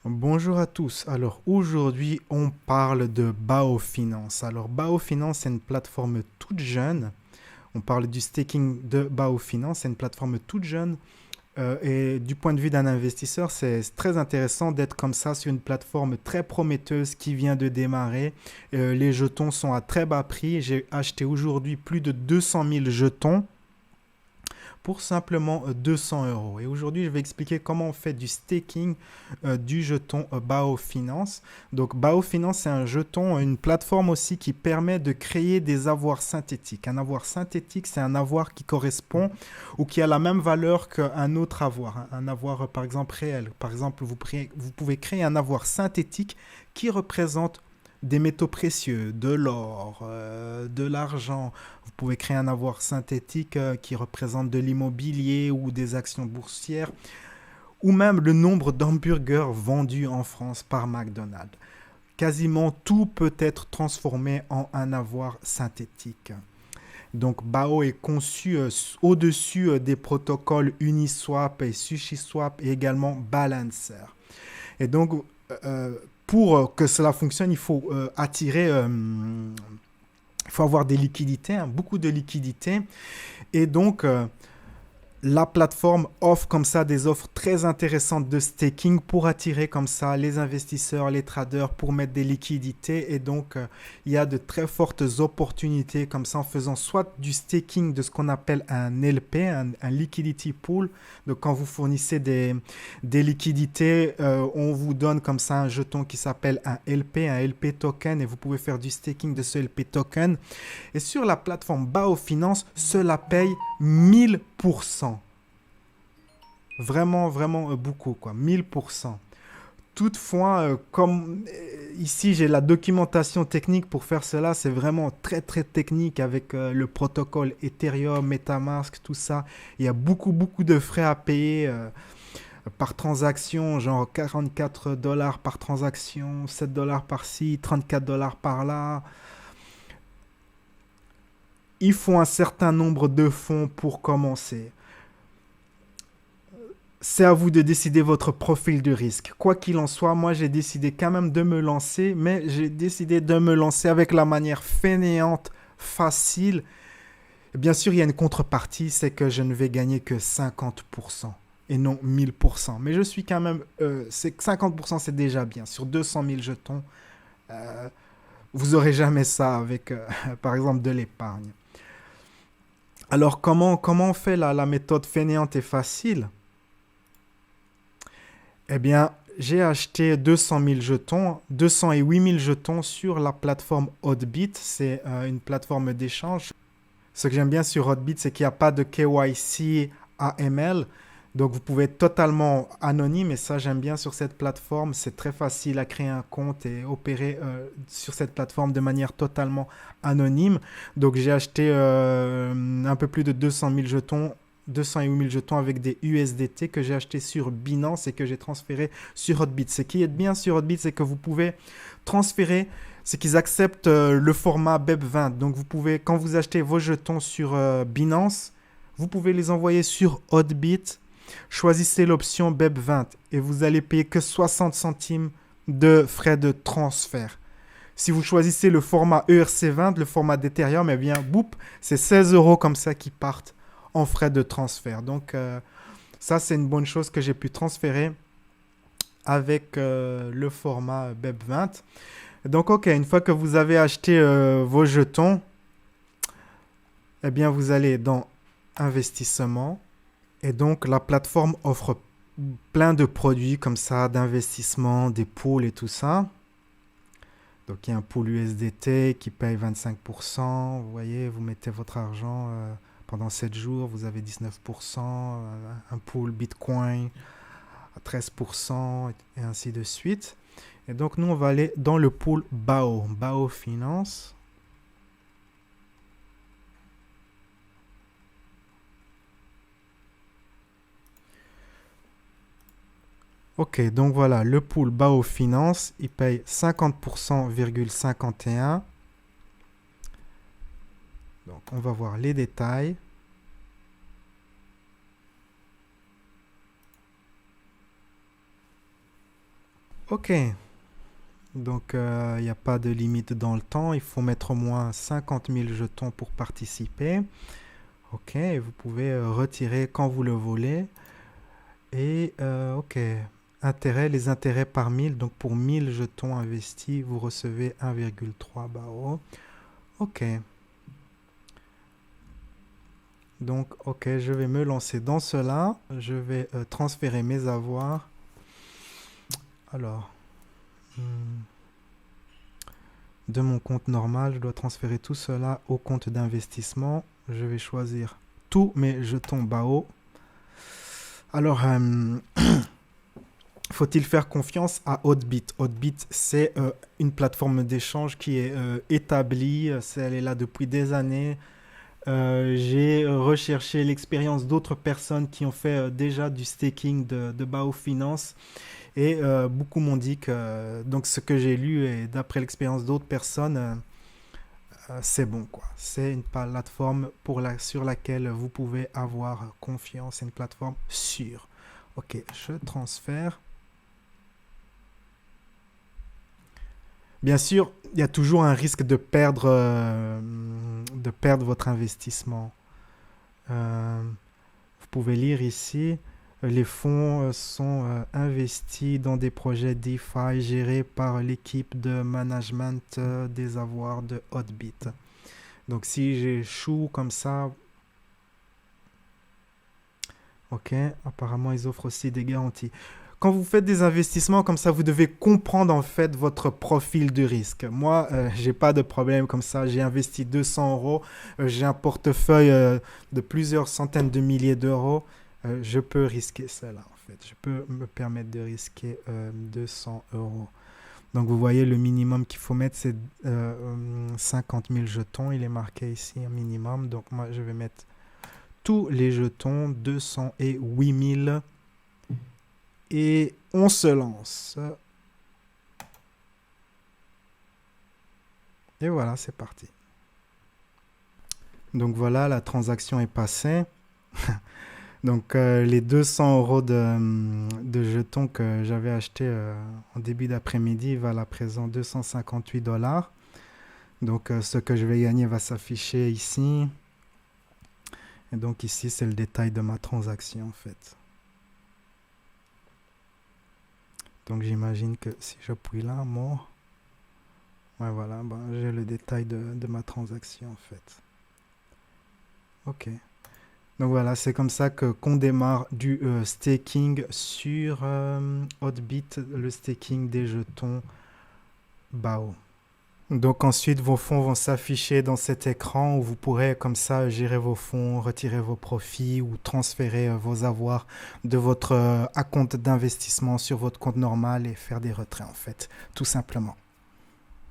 Bonjour à tous. Alors aujourd'hui, on parle de Bao Finance. Alors Bao Finance, c'est une plateforme toute jeune. On parle du staking de Bao Finance, c'est une plateforme toute jeune. Et du point de vue d'un investisseur, c'est très intéressant d'être comme ça sur une plateforme très prometteuse qui vient de démarrer. Les jetons sont à très bas prix. J'ai acheté aujourd'hui plus de 200 000 jetons pour simplement 200 euros. Et aujourd'hui, je vais expliquer comment on fait du staking du jeton Bao Finance. Donc, Bao Finance, c'est un jeton, une plateforme aussi qui permet de créer des avoirs synthétiques. Un avoir synthétique, c'est un avoir qui correspond ou qui a la même valeur qu'un autre avoir. Un avoir, par exemple, réel. Par exemple, vous pouvez créer un avoir synthétique qui représente des métaux précieux, de l'or, de l'argent. Vous pouvez créer un avoir synthétique qui représente de l'immobilier ou des actions boursières, ou même le nombre d'hamburgers vendus en France par McDonald's. Quasiment tout peut être transformé en un avoir synthétique. Donc BAO est conçu au-dessus des protocoles Uniswap et SushiSwap et également Balancer. Et donc, pour que cela fonctionne, il faut attirer, il faut avoir des liquidités, hein, beaucoup de liquidités. Et donc, la plateforme offre comme ça des offres très intéressantes de staking pour attirer comme ça les investisseurs, les traders pour mettre des liquidités. Et donc, il y a de très fortes opportunités comme ça en faisant soit du staking de ce qu'on appelle un LP, un liquidity pool. Donc, quand vous fournissez des liquidités, on vous donne comme ça un jeton qui s'appelle un LP token, et vous pouvez faire du staking de ce LP token. Et sur la plateforme Bao Finance, cela paye 1000%. Vraiment, vraiment beaucoup, quoi. 1000%. Toutefois, comme ici j'ai la documentation technique pour faire cela, c'est vraiment très très technique avec le protocole Ethereum, MetaMask, tout ça. Il y a beaucoup beaucoup de frais à payer par transaction, genre 44 dollars par transaction, 7 dollars par-ci, 34 dollars par-là. Il faut un certain nombre de fonds pour commencer. C'est à vous de décider votre profil de risque. Quoi qu'il en soit, moi j'ai décidé quand même de me lancer, mais j'ai décidé de me lancer avec la manière fainéante, facile. Bien sûr, il y a une contrepartie, c'est que je ne vais gagner que 50% et non 1000%. Mais je suis quand même... 50% c'est déjà bien. Sur 200 000 jetons, euh, vous n'aurez jamais ça avec, par exemple, de l'épargne. Alors comment on fait la méthode fainéante et facile? Eh bien, j'ai acheté 200 000 jetons, 208 000 jetons sur la plateforme Hotbit. C'est une plateforme d'échange. Ce que j'aime bien sur Hotbit, c'est qu'il n'y a pas de KYC AML. Donc, vous pouvez être totalement anonyme. Et ça, j'aime bien sur cette plateforme. C'est très facile à créer un compte et opérer sur cette plateforme de manière totalement anonyme. Donc, j'ai acheté un peu plus de 200 000 jetons 208 000 jetons avec des USDT que j'ai acheté sur Binance et que j'ai transféré sur Hotbit. Ce qui est bien sur Hotbit, c'est que vous pouvez transférer, c'est qu'ils acceptent le format BEP20. Donc vous pouvez, quand vous achetez vos jetons sur Binance, vous pouvez les envoyer sur Hotbit. Choisissez l'option BEP20 et vous allez payer que 60 centimes de frais de transfert. Si vous choisissez le format ERC20, le format d'Ethereum, eh bien, boum, c'est 16 euros comme ça qui partent en frais de transfert. Donc, ça, c'est une bonne chose que j'ai pu transférer avec le format BEP20. Donc, OK, une fois que vous avez acheté vos jetons, eh bien, vous allez dans Investissement. Et donc, la plateforme offre plein de produits comme ça, d'investissement, des pools et tout ça. Donc, il y a un pool USDT qui paye 25%. Vous voyez, vous mettez votre argent pendant 7 jours, vous avez 19%. Un pool Bitcoin à 13% et ainsi de suite. Et donc, nous, on va aller dans le pool BAO, BAO Finance. Ok, donc voilà, le pool BAO Finance, il paye 50%,51. Donc, on va voir les détails. Ok. Donc, il n'y a pas de limite dans le temps. Il faut mettre au moins 50 000 jetons pour participer. Ok. Et vous pouvez retirer quand vous le voulez. Et, ok. Les intérêts par 1000. Donc, pour 1000 jetons investis, vous recevez 1,3 BAO. Ok. Donc, ok, je vais me lancer dans cela. Je vais transférer mes avoirs. Alors, hmm, de mon compte normal, je dois transférer tout cela au compte d'investissement. Je vais choisir tous mes jetons BAO. Alors, faut-il faire confiance à Hotbit? Hotbit, c'est une plateforme d'échange qui est établie. Elle est là depuis des années. J'ai recherché l'expérience d'autres personnes qui ont fait déjà du staking de BAO Finance et beaucoup m'ont dit que donc ce que j'ai lu et d'après l'expérience d'autres personnes, c'est bon quoi. C'est une plateforme sur laquelle vous pouvez avoir confiance. C'est une plateforme sûre. Ok, je transfère. Bien sûr, il y a toujours un risque de perdre votre investissement. Euh, Vous pouvez lire ici, les fonds sont investis dans des projets DeFi gérés par l'équipe de management des avoirs de Hotbit. Donc si j'échoue comme ça, ok, apparemment ils offrent aussi des garanties. Quand vous faites des investissements comme ça, vous devez comprendre en fait votre profil de risque. Moi, j'ai pas de problème comme ça. J'ai investi 200 euros. J'ai un portefeuille de plusieurs centaines de milliers d'euros. Je peux risquer cela en fait. Je peux me permettre de risquer 200 euros. Donc vous voyez, le minimum qu'il faut mettre, c'est 50 000 jetons. Il est marqué ici un minimum. Donc moi, je vais mettre tous les jetons, 208 000. Et on se lance. Et voilà, c'est parti. Donc voilà, la transaction est passée. Donc les 200 euros de jetons que j'avais achetés en début d'après-midi valent à présent 258 dollars. Donc ce que je vais gagner va s'afficher ici. Et donc ici, c'est le détail de ma transaction en fait. Donc j'imagine que si j'appuie là, mort. Ouais, voilà, ben, j'ai le détail de ma transaction en fait. Ok. Donc voilà, c'est comme ça qu'on démarre du staking sur Hotbit, le staking des jetons BAO. Donc ensuite, vos fonds vont s'afficher dans cet écran où vous pourrez comme ça gérer vos fonds, retirer vos profits ou transférer vos avoirs de votre compte d'investissement sur votre compte normal et faire des retraits en fait, tout simplement.